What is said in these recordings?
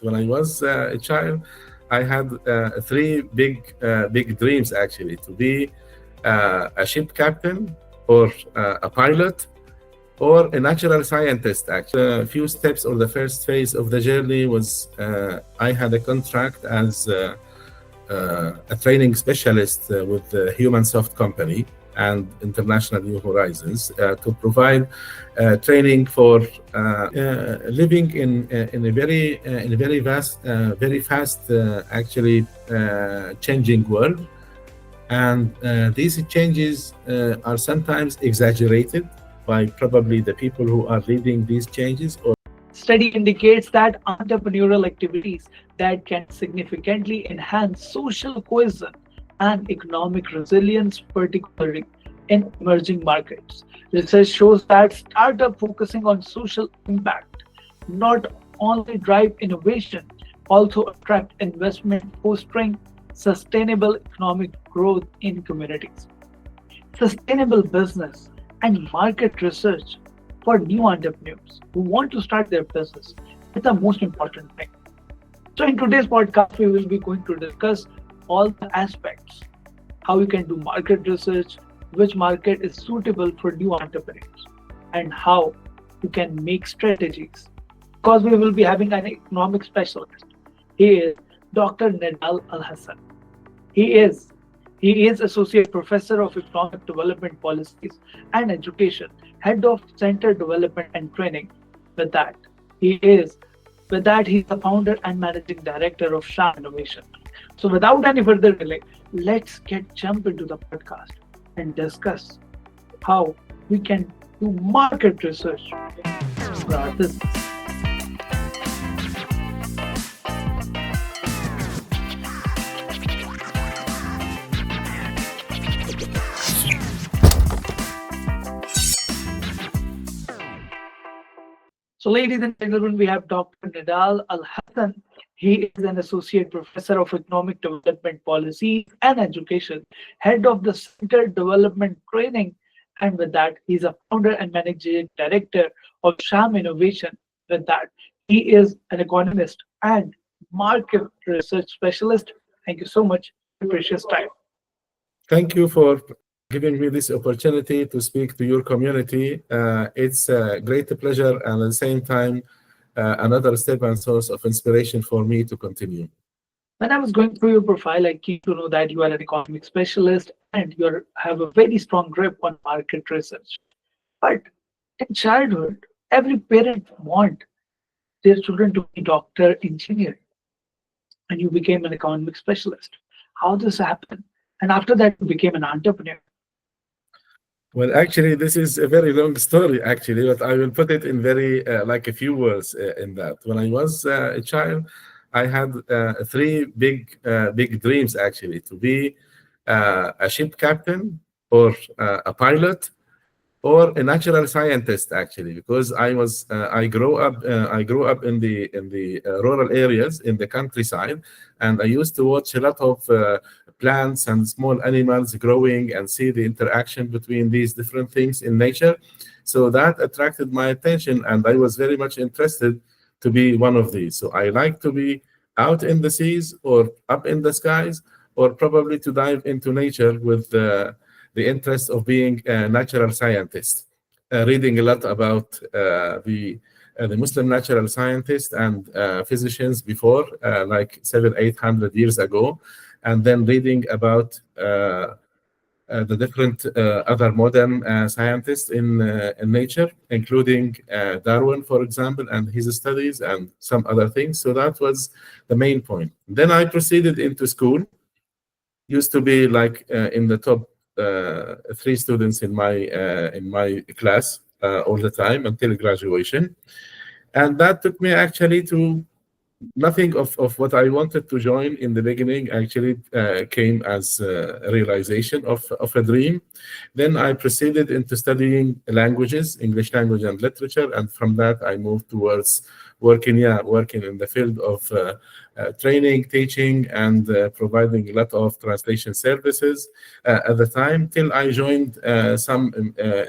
When I was a child, I had three big dreams actually: to be a ship captain, or a pilot, or a natural scientist. Actually, a few steps or the first phase of the journey was I had a contract as a training specialist with the Human Soft Company and International New Horizons to provide training for living in a very vast, very fast, actually changing world. And these changes are sometimes exaggerated by probably the people who are leading these changes. Or Study indicates that entrepreneurial activities that can significantly enhance social cohesion and economic resilience, particularly in emerging markets. Research shows that startups focusing on social impact not only drive innovation, also attract investment, fostering sustainable economic growth in communities. Sustainable business and market research for new entrepreneurs who want to start their business is the most important thing. So, in today's podcast, we will be going to discuss all the aspects: how you can do market research, which market is suitable for new entrepreneurs, and how you can make strategies. Because we will be having an economic specialist. He is Dr. Nedal Alhasan. He is he is Associate Professor of Economic Development Policies and Education, Head of Center Development and Training. With that, he's the founder and Managing Director of Sham Innovation. So without any further delay, let's jump into the podcast and discuss how we can do market research for our business. So, ladies and gentlemen, we have Dr. Nedal Alhasan. He is an associate professor of economic development policies and education, head of the Center Development Training, and with that, he's a founder and managing director of Sham Innovation. With that, he is an economist and market research specialist. Thank you so much for your precious time. thank you for giving me this opportunity to speak to your community. It's a great pleasure, and at the same time, another step and source of inspiration for me to continue. When I was going through your profile, I came to know that you are an economic specialist and you have a very strong grip on market research. But in childhood, every parent want their children to be doctor, engineer, and you became an economic specialist. How this happened? And after that, you became an entrepreneur. Well, actually, this is a very long story, actually, but I will put it in very like a few words in that. When I was a child, I had three big dreams, actually: to be a ship captain, or a pilot, or a natural scientist, actually, because I grew up in the rural areas in the countryside, and I used to watch a lot of plants and small animals growing and see the interaction between these different things in nature. So that attracted my attention, and I was very much interested to be one of these. So I like to be out in the seas or up in the skies, or probably to dive into nature with the interest of being a natural scientist, reading a lot about the Muslim natural scientists and physicians before, like 700-800 years ago, and then reading about the different other modern scientists in nature, including Darwin, for example, and his studies and some other things. So that was the main point. Then I proceeded into school. Used to be like in the top three students in my class all the time until graduation, and that took me actually to nothing of what I wanted to join in the beginning. Actually came as a realization of a dream. Then I proceeded into studying languages, English language and literature, and from that I moved towards working in the field of training, teaching, and providing a lot of translation services at the time, till I joined some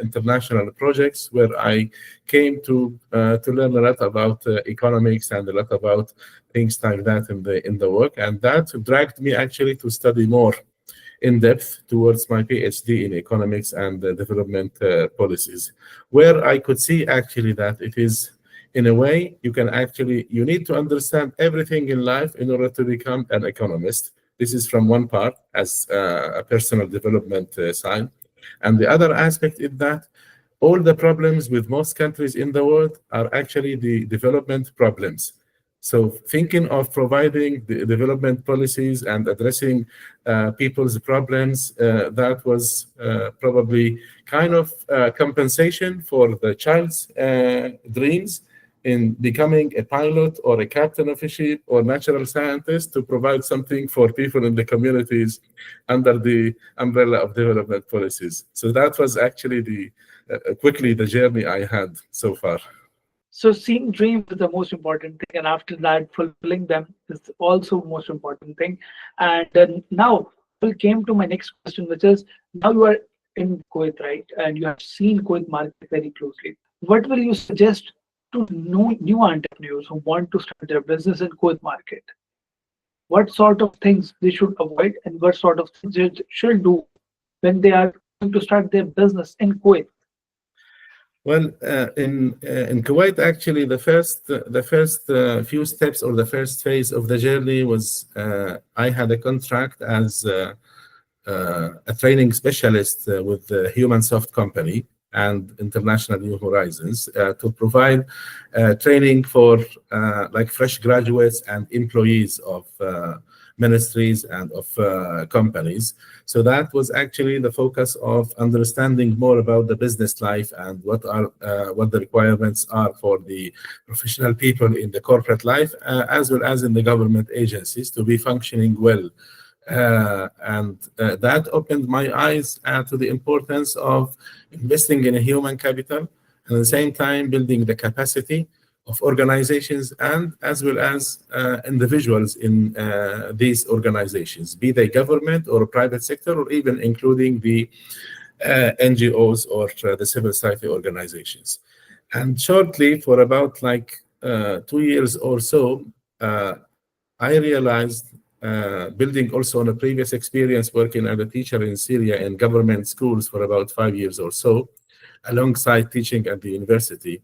international projects where I came to learn a lot about economics and a lot about things like that in the work, and that dragged me actually to study more in depth towards my PhD in economics and development policies, where I could see actually that it is, in a way, you need to understand everything in life in order to become an economist. This is from one part as a personal development side. And the other aspect is that all the problems with most countries in the world are actually the development problems. So thinking of providing the development policies and addressing people's problems, that was probably kind of compensation for the child's dreams in becoming a pilot or a captain of a ship or natural scientist to provide something for people in the communities under the umbrella of development policies. So that was actually quickly the journey I had so far. So seeing dreams is the most important thing, and after that, fulfilling them is also most important thing. And then now we came to my next question, which is now you are in Kuwait, right? And you have seen Kuwait market very closely. What will you suggest to new entrepreneurs who want to start their business in Kuwait market? What sort of things they should avoid, and what sort of things they should do when they are going to start their business in Kuwait? Well, in Kuwait, actually, the first few steps or the first phase of the journey was I had a contract as a training specialist with the Human Soft Company and International New Horizons to provide training for like fresh graduates and employees of ministries and of companies. So that was actually the focus of understanding more about the business life and what the requirements are for the professional people in the corporate life, as well as in the government agencies to be functioning well. And that opened my eyes to the importance of investing in a human capital, and at the same time building the capacity of organizations and as well as individuals in these organizations, be they government or private sector, or even including the NGOs or the civil society organizations. And shortly, for about like 2 years or so, I realized, building also on a previous experience working as a teacher in Syria in government schools for about 5 years or so, alongside teaching at the university,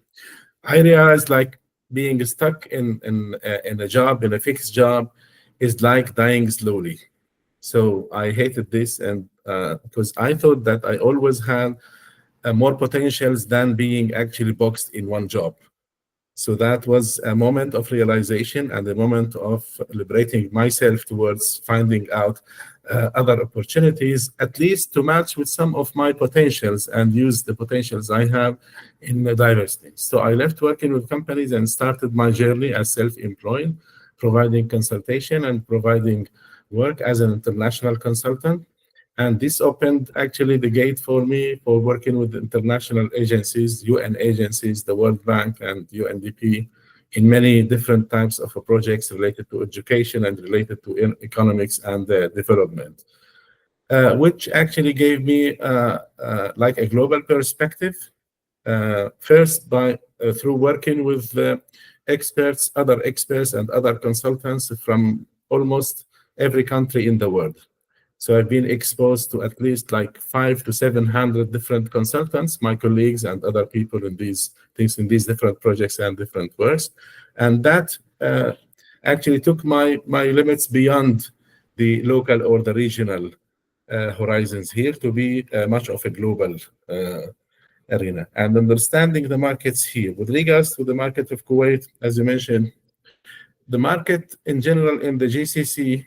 I realized like being stuck in a job, in a fixed job, is like dying slowly. So I hated this, and because I thought that I always had more potentials than being actually boxed in one job. So that was a moment of realization and a moment of liberating myself towards finding out other opportunities, at least to match with some of my potentials and use the potentials I have in the diverse things. So I left working with companies and started my journey as self-employed, providing consultation and providing work as an international consultant. And this opened actually the gate for me for working with international agencies, UN agencies, the World Bank and UNDP, in many different types of projects related to education and related to economics and development, which actually gave me like a global perspective, first by through working with other experts and other consultants from almost every country in the world. So I've been exposed to at least like 500 to 700 different consultants, my colleagues and other people in these things, in these different projects and different works. And that actually took my limits beyond the local or the regional horizons here to be much of a global arena. And understanding the markets here. With regards to the market of Kuwait, as you mentioned, the market in general in the GCC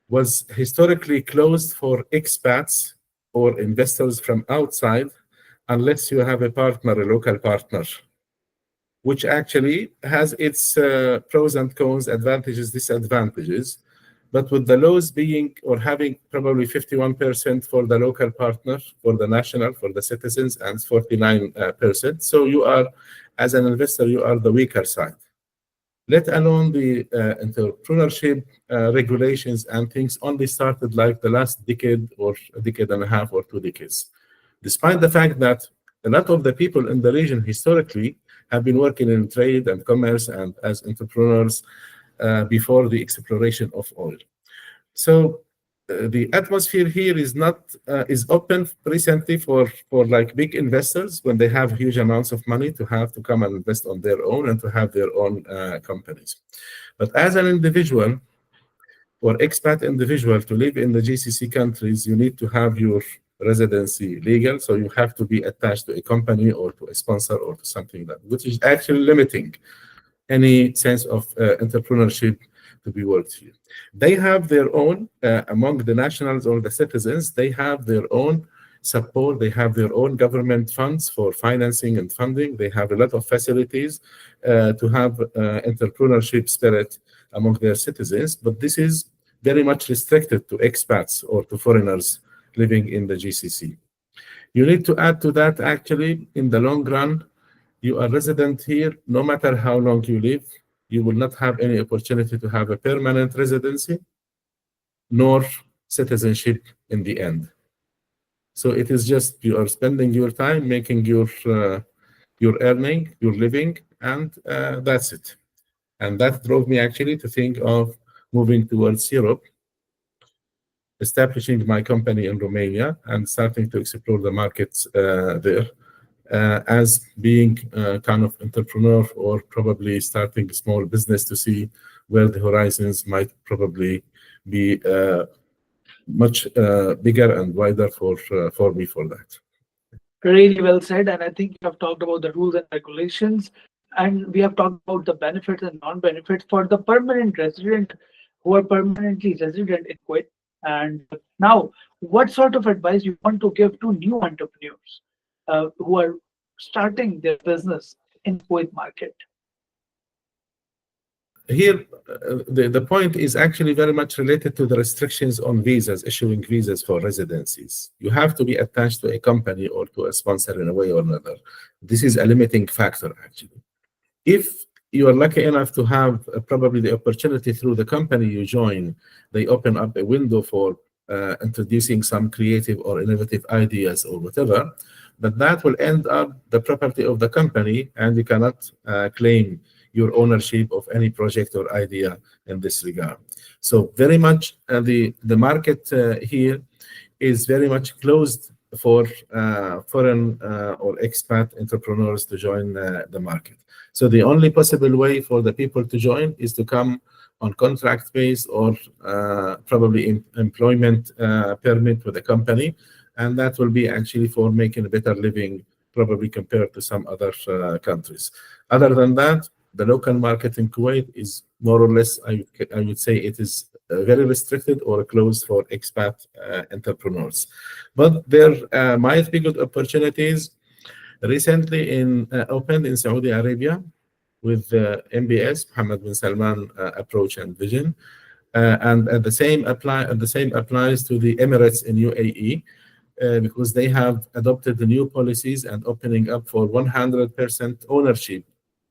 was historically closed for expats or investors from outside, unless you have a partner, a local partner, which actually has its pros and cons, advantages, disadvantages. But with the laws being or having probably 51% for the local partner, for the national, for the citizens, and 49%. So you are, as an investor, you are the weaker side. let alone the entrepreneurship regulations and things only started like the last decade or a decade and a half or 2 decades. Despite the fact that a lot of the people in the region historically have been working in trade and commerce and as entrepreneurs before the exploration of oil. So the atmosphere here is not is open recently for like big investors when they have huge amounts of money to have to come and invest on their own and to have their own companies. But as an individual or expat individual to live in the GCC countries, you need to have your residency legal. So you have to be attached to a company or to a sponsor or to something like that, which is actually limiting any sense of entrepreneurship to be worked here. They have their own, among the nationals or the citizens, they have their own support. They have their own government funds for financing and funding. They have a lot of facilities to have entrepreneurship spirit among their citizens, but this is very much restricted to expats or to foreigners living in the GCC. You need to add to that, actually, in the long run, you are resident here, no matter how long you live, you will not have any opportunity to have a permanent residency nor citizenship in the end. So it is just you are spending your time making your earning, your living, and that's it. And that drove me actually to think of moving towards Europe, establishing my company in Romania, and starting to explore the markets there. As being a kind of entrepreneur or probably starting a small business to see where the horizons might probably be much bigger and wider for me for that. Really well said. And I think you have talked about the rules and regulations, and we have talked about the benefits and non-benefits for the permanent resident who are permanently resident in Kuwait. And now, what sort of advice you want to give to new entrepreneurs who are starting their business in Kuwait market? Here, the point is actually very much related to the restrictions on visas, issuing visas for residencies. You have to be attached to a company or to a sponsor in a way or another. This is a limiting factor, actually. If you are lucky enough to have probably the opportunity through the company you join, they open up a window for introducing some creative or innovative ideas or whatever, but that will end up the property of the company, and you cannot claim your ownership of any project or idea in this regard. So very much the market here is very much closed for foreign or expat entrepreneurs to join the market. So the only possible way for the people to join is to come on contract base or probably employment permit with the company, and that will be actually for making a better living probably compared to some other countries. Other than that, the local market in Kuwait is more or less, I would say it is very restricted or closed for expat entrepreneurs. But there might be good opportunities recently opened in Saudi Arabia with MBS, Mohammed bin Salman approach and vision. And the same applies to the Emirates in UAE, because they have adopted the new policies and opening up for 100% ownership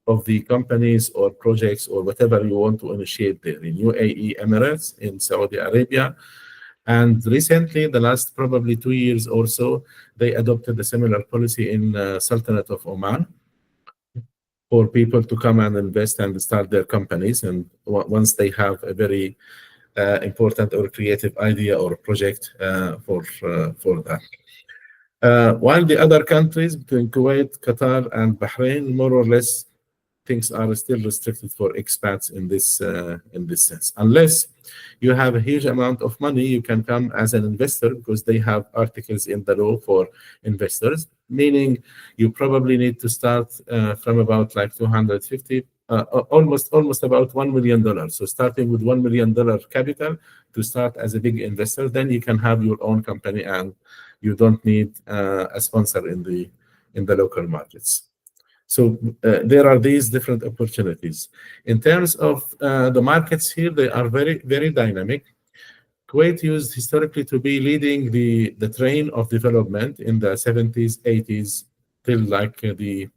of the companies or projects or whatever you want to initiate there in UAE, Emirates, in Saudi Arabia. And recently, the last probably 2 years or so, they adopted a similar policy in Sultanate of Oman for people to come and invest and start their companies. And once they have a very important or creative idea or project for that. While the other countries between Kuwait, Qatar, and Bahrain, more or less, things are still restricted for expats in this sense. Unless you have a huge amount of money, you can come as an investor because they have articles in the law for investors, meaning you probably need to start from about like 250, almost about $1 million. So starting with $1 million capital to start as a big investor, then you can have your own company and you don't need a sponsor in the local markets. So there are these different opportunities. In terms of the markets here, they are very, very dynamic. Kuwait used historically to be leading the train of development in the 70s, 80s, till like the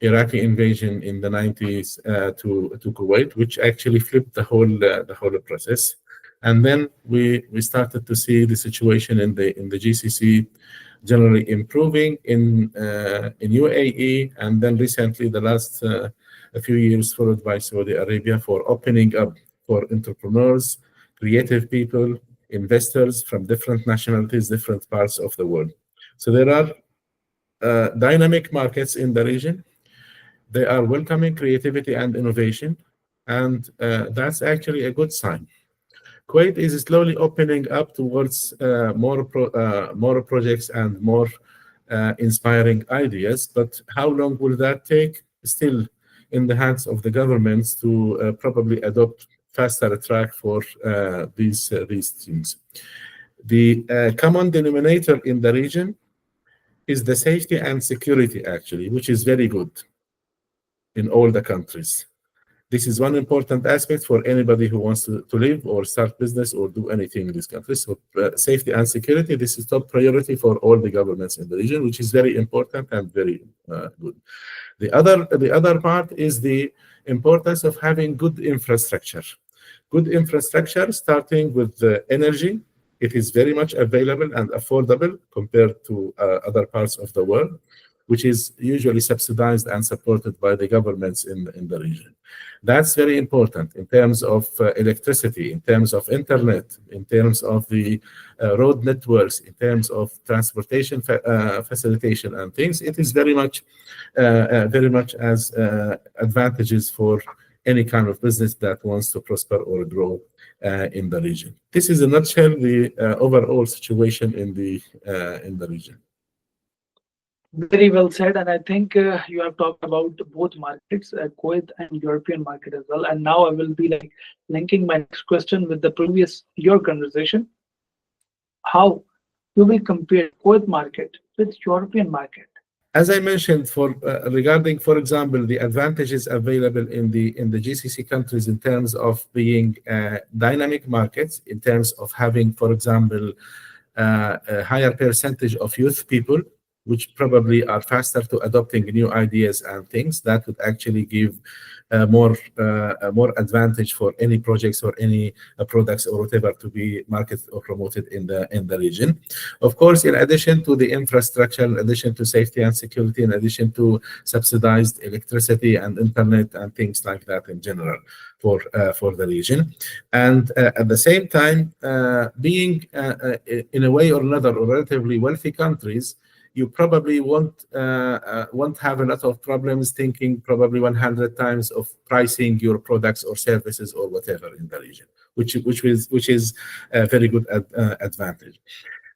Iraqi invasion in the 90s to Kuwait, which actually flipped the whole process. And then we started to see the situation in the GCC generally improving in UAE, and then recently the last a few years followed by Saudi Arabia for opening up for entrepreneurs, creative people, investors from different nationalities, different parts of the world. So there are dynamic markets in the region. They are welcoming creativity and innovation, and that's actually a good sign. Kuwait is slowly opening up towards more projects and more inspiring ideas, but how long will that take? Still in the hands of the governments to probably adopt faster track for these things. The common denominator in the region is the safety and security, actually, which is very good in all the countries. This is one important aspect for anybody who wants to live or start business or do anything in this country. So safety and security, this is top priority for all the governments in the region, which is very important and very good. The other part is the importance of having good infrastructure. Good infrastructure, starting with the energy. It is very much available and affordable compared to other parts of the world, which is usually subsidized and supported by the governments in the region. That's very important in terms of electricity, in terms of internet, in terms of the road networks, in terms of transportation facilitation and things. It is very much as advantages for any kind of business that wants to prosper or grow in the region. This is, in a nutshell, the overall situation in the region. Very well said, and I think you have talked about both markets, Kuwait and European market as well. And now I will be like linking my next question with the previous your conversation. How you will compare Kuwait market with European market? As I mentioned, for regarding, for example, the advantages available in the GCC countries in terms of being dynamic markets, in terms of having, for example, a higher percentage of youth people, which probably are faster to adopting new ideas and things, that would actually give more advantage for any projects or any products or whatever to be marketed or promoted in the region. Of course, in addition to the infrastructure, in addition to safety and security, in addition to subsidized electricity and internet and things like that in general for the region, and at the same time, being in a way or another, or relatively wealthy countries, you probably won't have a lot of problems thinking probably 100 times of pricing your products or services or whatever in the region, which is a very good advantage.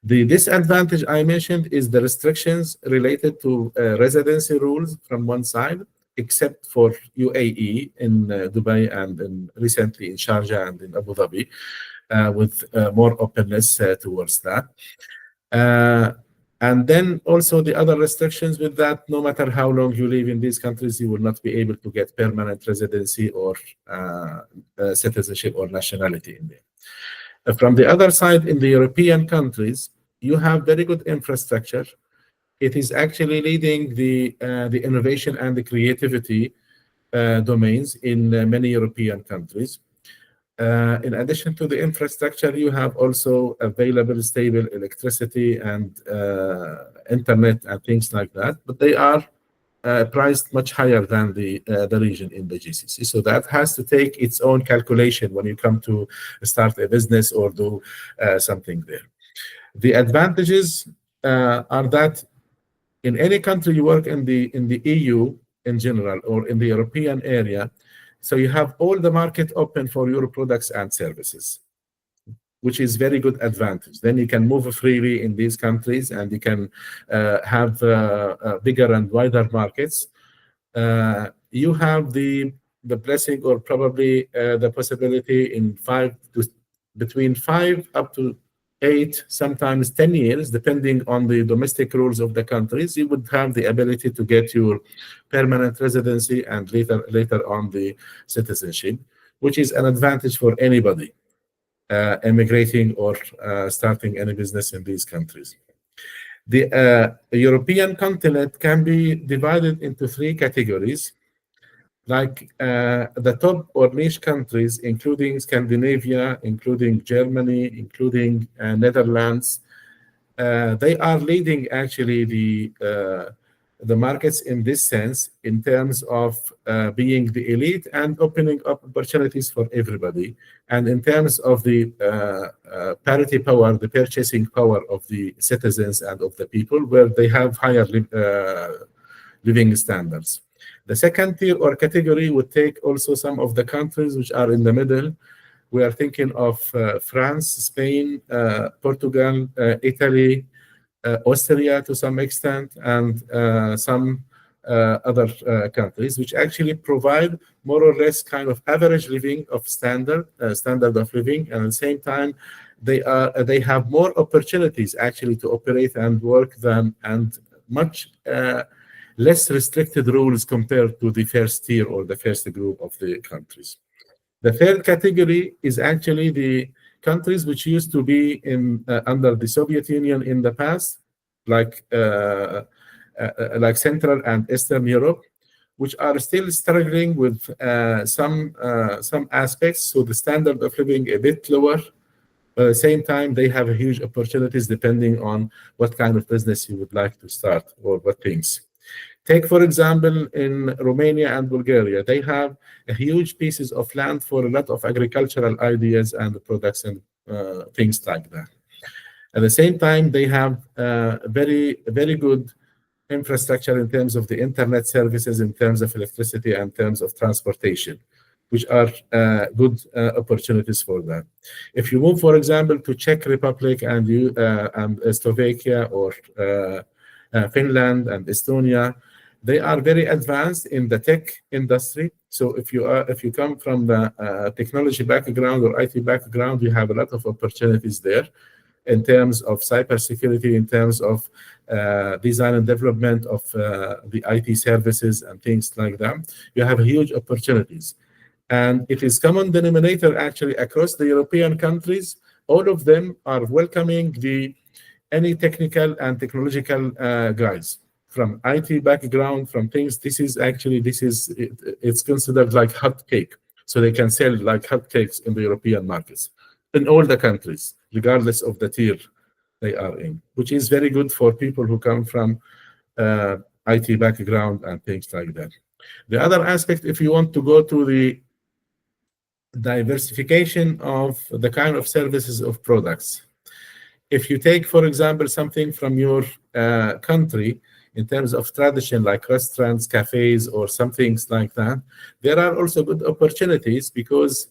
The disadvantage I mentioned is the restrictions related to residency rules from one side, except for UAE in Dubai and recently in Sharjah and in Abu Dhabi, with more openness towards that. And then also the other restrictions with that, no matter how long you live in these countries, you will not be able to get permanent residency or citizenship or nationality in there. From the other side, in the European countries, you have very good infrastructure. It is actually leading the innovation and the creativity domains in many European countries. In addition to the infrastructure, you have also available stable electricity and internet and things like that, but they are priced much higher than the region in the GCC. So that has to take its own calculation when you come to start a business or do something there. The advantages are that in any country you work in the EU in general or in the European area, so you have all the market open for your products and services, which is very good advantage. Then you can move freely in these countries and you can have bigger and wider markets. You have the blessing or probably the possibility in between 5 up to 8, sometimes 10 years, depending on the domestic rules of the countries, you would have the ability to get your permanent residency and later on the citizenship, which is an advantage for anybody emigrating or starting any business in these countries. The European continent can be divided into three categories, like the top or niche countries, including Scandinavia, including Germany, including Netherlands. They are leading actually the markets in this sense, in terms of being the elite and opening up opportunities for everybody, and in terms of the parity power, the purchasing power of the citizens and of the people, where they have higher living standards. The second tier or category would take also some of the countries which are in the middle. We are thinking of France, Spain, Portugal, Italy, Austria to some extent, and some other countries, which actually provide more or less kind of average living of standard of living, and at the same time, they have more opportunities actually to operate and work than, and much less restricted rules compared to the first tier or the first group of the countries. The third category is actually the countries which used to be in under the Soviet Union in the past, like Central and Eastern Europe, which are still struggling with some aspects. So the standard of living a bit lower. But at the same time, they have huge opportunities depending on what kind of business you would like to start or what things. Take, for example, in Romania and Bulgaria, they have a huge pieces of land for a lot of agricultural ideas and products and things like that. At the same time, they have very good infrastructure in terms of the internet services, in terms of electricity, and in terms of transportation, which are good opportunities for that. If you move, for example, to Czech Republic and Slovakia, or Finland and Estonia, they are very advanced in the tech industry. So if you come from the technology background or IT background, you have a lot of opportunities there in terms of cybersecurity, in terms of design and development of the IT services and things like that. You have huge opportunities. And it is common denominator actually across the European countries. All of them are welcoming any technical and technological guys from IT background, from things. It's considered like hot cake. So they can sell like hot cakes in the European markets, in all the countries, regardless of the tier they are in, which is very good for people who come from IT background and things like that. The other aspect, if you want to go to the diversification of the kind of services of products, if you take, for example, something from your country in terms of tradition, like restaurants, cafes, or some things like that, there are also good opportunities, because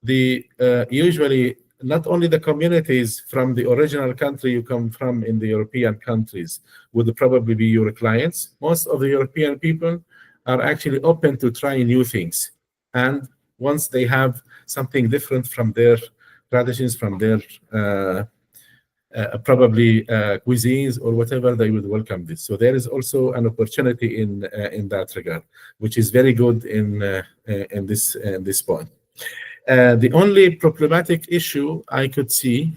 usually not only the communities from the original country you come from in the European countries would probably be your clients. Most of the European people are actually open to trying new things. And once they have something different from their traditions, from their probably cuisines or whatever, they would welcome this. So there is also an opportunity in that regard, which is very good in this point. The only problematic issue I could see,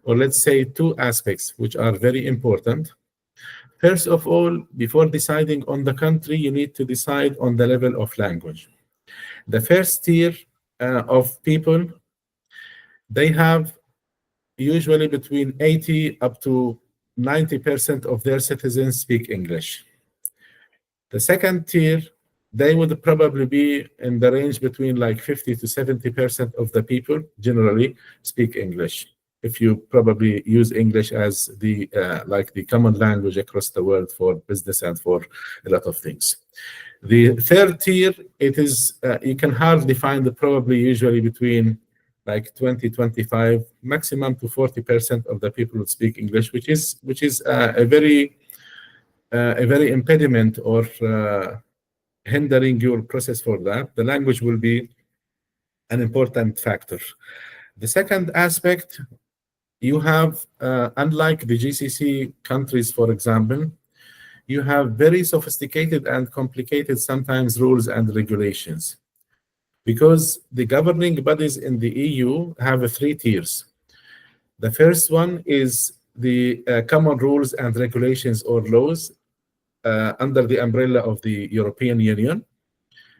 or let's say two aspects, which are very important. First of all, before deciding on the country, you need to decide on the level of language. The first tier of people, they have usually between 80 up to 90% of their citizens speak English. The second tier, they would probably be in the range between like 50 to 70% of the people generally speak English, if you probably use English as the like the common language across the world for business and for a lot of things. The third tier, it is you can hardly find probably usually between like 20, 25, maximum to 40% of the people who speak English, which is a very impediment or hindering your process for that. The language will be an important factor. The second aspect, you have, unlike the GCC countries, for example, you have very sophisticated and complicated sometimes rules and regulations, because the governing bodies in the EU have three tiers. The first one is the common rules and regulations or laws under the umbrella of the European Union.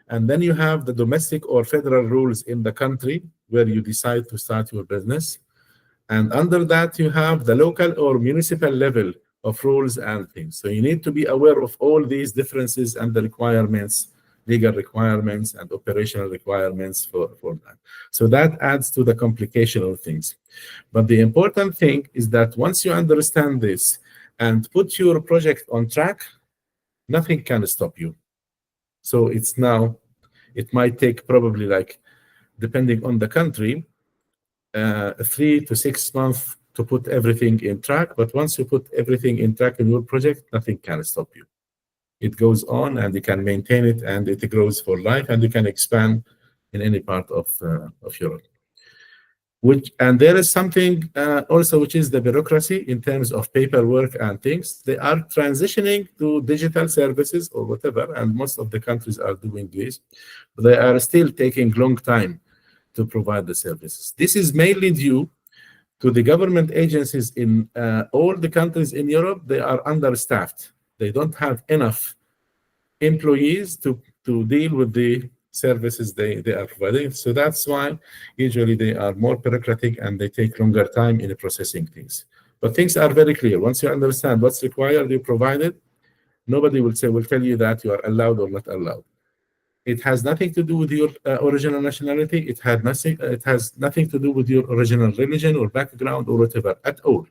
And then you have the domestic or federal rules in the country where you decide to start your business. And under that, you have the local or municipal level of rules and things. So you need to be aware of all these differences and the requirements, legal requirements and operational requirements for that. So that adds to the complication of things. But the important thing is that once you understand this and put your project on track, nothing can stop you. So it's now, it might take probably like, depending on the country, 3 to 6 months to put everything in track. But once you put everything in track in your project, nothing can stop you. It goes on and you can maintain it and it grows for life and you can expand in any part of Europe. And there is something also, which is the bureaucracy in terms of paperwork and things. They are transitioning to digital services or whatever, and most of the countries are doing this. But they are still taking long time to provide the services. This is mainly due to the government agencies in all the countries in Europe. They are understaffed. They don't have enough employees to deal with the services they are providing. So that's why usually they are more bureaucratic and they take longer time in processing things. But things are very clear. Once you understand what's required, you provide it. Nobody will tell you that you are allowed or not allowed. It has nothing to do with your original nationality. It has nothing to do with your original religion or background or whatever at all.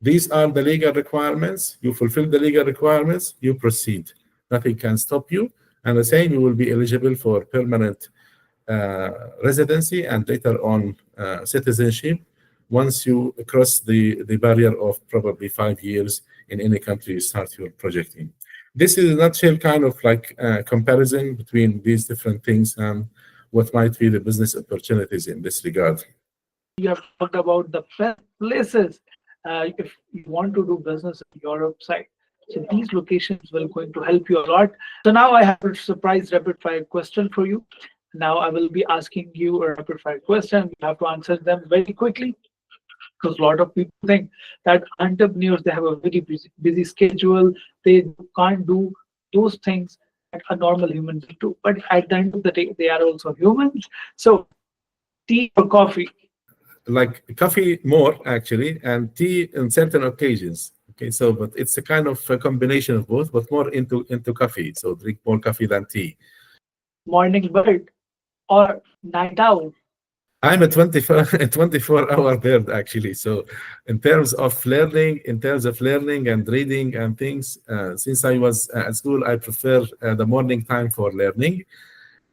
These are the legal requirements. You fulfill the legal requirements, you proceed. Nothing can stop you. And the same, you will be eligible for permanent residency and later on citizenship once you cross the barrier of probably 5 years in any country you start your project in. This is a nutshell kind of like comparison between these different things and what might be the business opportunities in this regard. You have talked about the best places if you want to do business in Europe side. So these locations will going to help you a lot. So now I have a surprise rapid fire question for you. Now I will be asking you a rapid fire question. You have to answer them very quickly, because a lot of people think that entrepreneurs, they have a very busy schedule. They can't do those things that a normal human being do. But at the end of the day, they are also humans. So tea or coffee? Like coffee more actually, and tea in certain occasions. Okay, so but it's a kind of a combination of both, but more into coffee. So drink more coffee than tea. Morning bird or night owl? I'm a 24-hour bird actually. So in terms of learning and reading and things, since I was at school, I prefer the morning time for learning.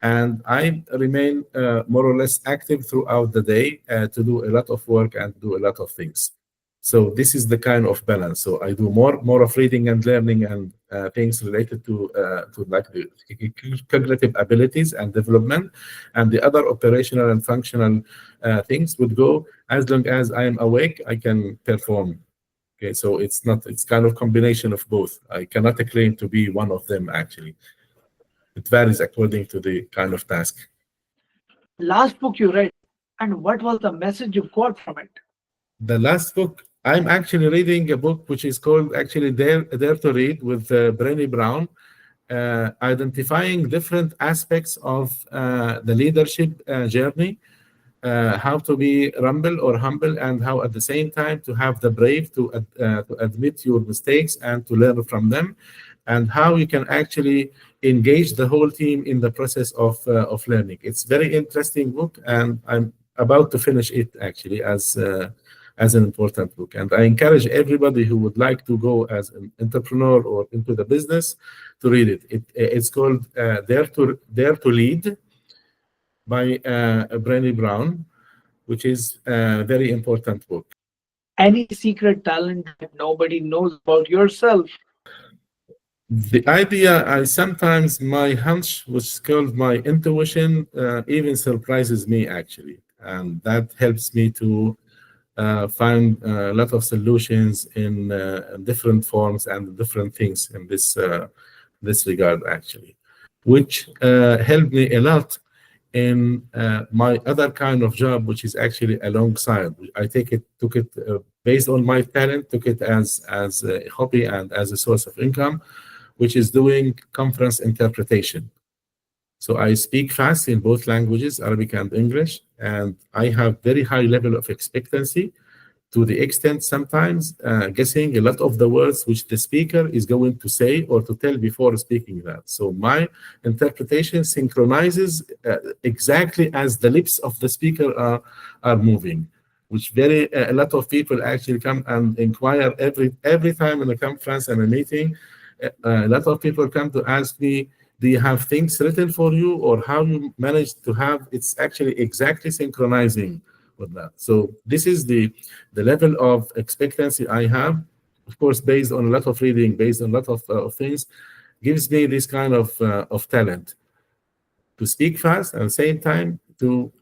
And I remain more or less active throughout the day to do a lot of work and do a lot of things. So this is the kind of balance. So I do more of reading and learning and things related to like the cognitive abilities and development, and the other operational and functional things would go as long as I am awake. I can perform. Okay, so it's kind of combination of both. I cannot claim to be one of them actually. It varies according to the kind of task. Last book you read, and what was the message you got from it? The last book, I'm actually reading a book which is called actually Dare to Read with Brené Brown, identifying different aspects of the leadership journey, how to be humble, and how at the same time to have the brave to admit your mistakes and to learn from them, and how you can actually engage the whole team in the process of learning. It's very interesting book, and I'm about to finish it actually as an important book. And I encourage everybody who would like to go as an entrepreneur or into the business to read it. It's called Dare to Lead by Brené Brown, which is a very important book. Any secret talent that nobody knows about yourself? The idea, sometimes my hunch, which is called my intuition, even surprises me actually. And that helps me to find a lot of solutions in different forms and different things in this regard actually, which helped me a lot in my other kind of job, which is actually alongside. I took it based on my talent, took it as a hobby and as a source of income, which is doing conference interpretation. So I speak fast in both languages, Arabic and English, and I have very high level of expectancy to the extent sometimes guessing a lot of the words which the speaker is going to say or to tell before speaking that. So my interpretation synchronizes exactly as the lips of the speaker are moving, which a lot of people actually come and inquire every time in a conference and a meeting. A lot of people come to ask me, do you have things written for you, or how you manage to have it's actually exactly synchronizing with that. So this is the level of expectancy I have, of course, based on a lot of reading, based on a lot of things, gives me this kind of talent to speak fast, at the same time to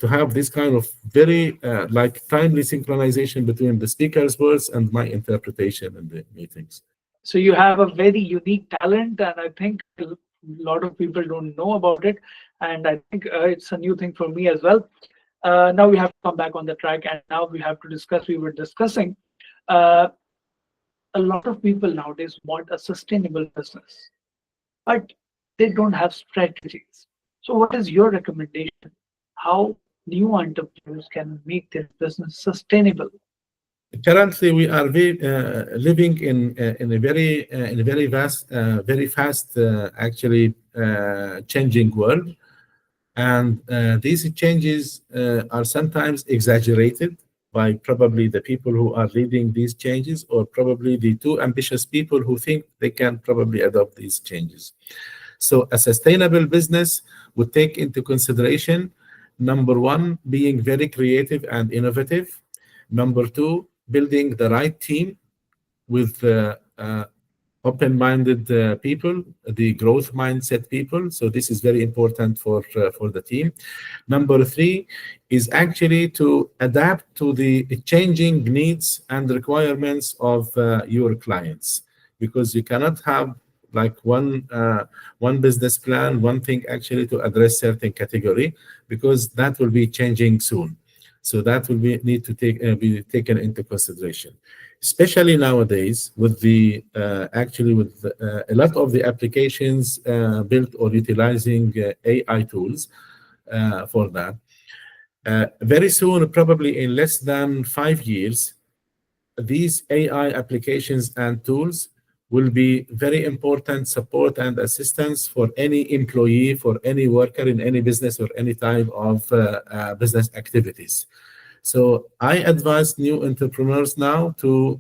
have this kind of very like timely synchronization between the speaker's words and my interpretation in the meetings. So you have a very unique talent, and I think a lot of people don't know about it. And I think it's a new thing for me as well. Now we have to come back on the track, and now we have to discuss. We were discussing uh, a lot of people nowadays want a sustainable business, but they don't have strategies. So, what is your recommendation? How new entrepreneurs can make their business sustainable? Currently, we are living in a very vast, very fast, actually changing world, and these changes are sometimes exaggerated by probably the people who are leading these changes, or probably the too ambitious people who think they can probably adopt these changes. So, a sustainable business would take into consideration number one, being very creative and innovative. Number two, building the right team with open-minded people, the growth mindset people. So this is very important for the team. Number three is actually to adapt to the changing needs and requirements of your clients, because you cannot have like one business plan, one thing actually to address certain category, because that will be changing soon. So that will need to be taken into consideration, especially nowadays with the actually with a lot of the applications built or utilizing AI tools for that. Very soon, probably in less than 5 years, these AI applications and tools will be very important support and assistance for any employee, for any worker in any business or any type of business activities. So I advise new entrepreneurs now to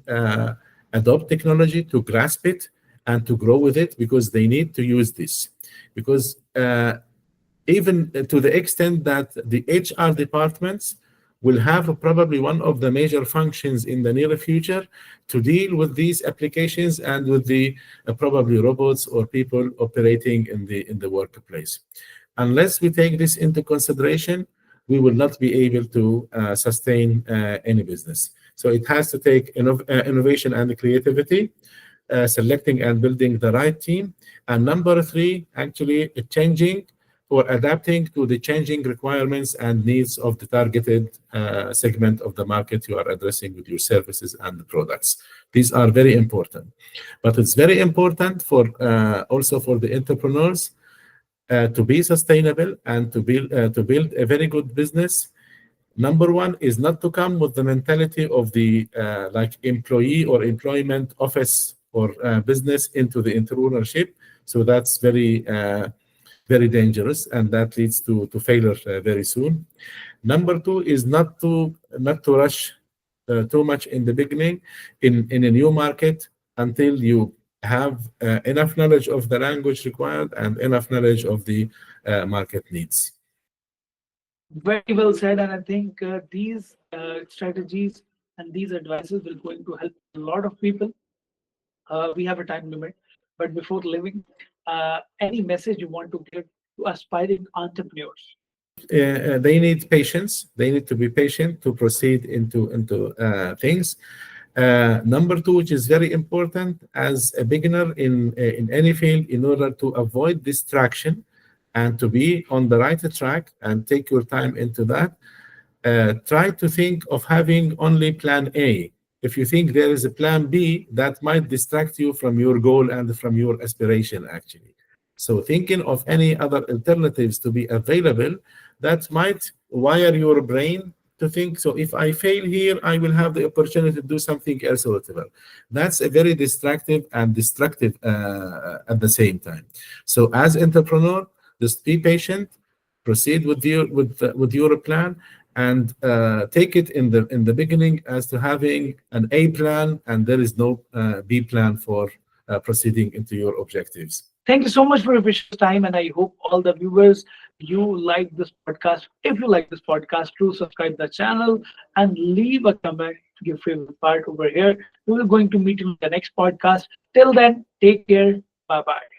adopt technology, to grasp it, and to grow with it, because they need to use this. Because even to the extent that the HR departments will have probably one of the major functions in the near future to deal with these applications and with the probably robots or people operating in the workplace. Unless we take this into consideration, we will not be able to sustain any business. So it has to take innovation and creativity, selecting and building the right team. And number three, actually changing or adapting to the changing requirements and needs of the targeted segment of the market you are addressing with your services and the products. These are very important. But it's very important for also for the entrepreneurs to be sustainable and to build a very good business. Number one is not to come with the mentality of the like employee or employment office or business into the entrepreneurship. So that's very dangerous, and that leads to failure very soon. Number two is not to rush too much in the beginning in a new market until you have enough knowledge of the language required and enough knowledge of the market needs. Very well said, and I think these strategies and these advices will going to help a lot of people. We have a time limit, but before leaving, any message you want to give to aspiring entrepreneurs? They need patience. They need to be patient to proceed into things. Number two, which is very important as a beginner in any field, in order to avoid distraction, And to be on the right track and take your time into that, try to think of having only plan A. If you think there is a plan B, that might distract you from your goal and from your aspiration, actually. So, thinking of any other alternatives to be available, that might wire your brain to think, so if I fail here, I will have the opportunity to do something else suitable. That's a very distractive and destructive at the same time. So, as entrepreneur, just be patient, proceed with your plan, and take it in the beginning as to having an A plan, and there is no B plan for proceeding into your objectives. Thank you so much for your precious time, and I hope all the viewers you like this podcast. If you like this podcast, do subscribe the channel and leave a comment, your favorite part over here. We are going to meet you in the next podcast. Till then, take care. Bye bye.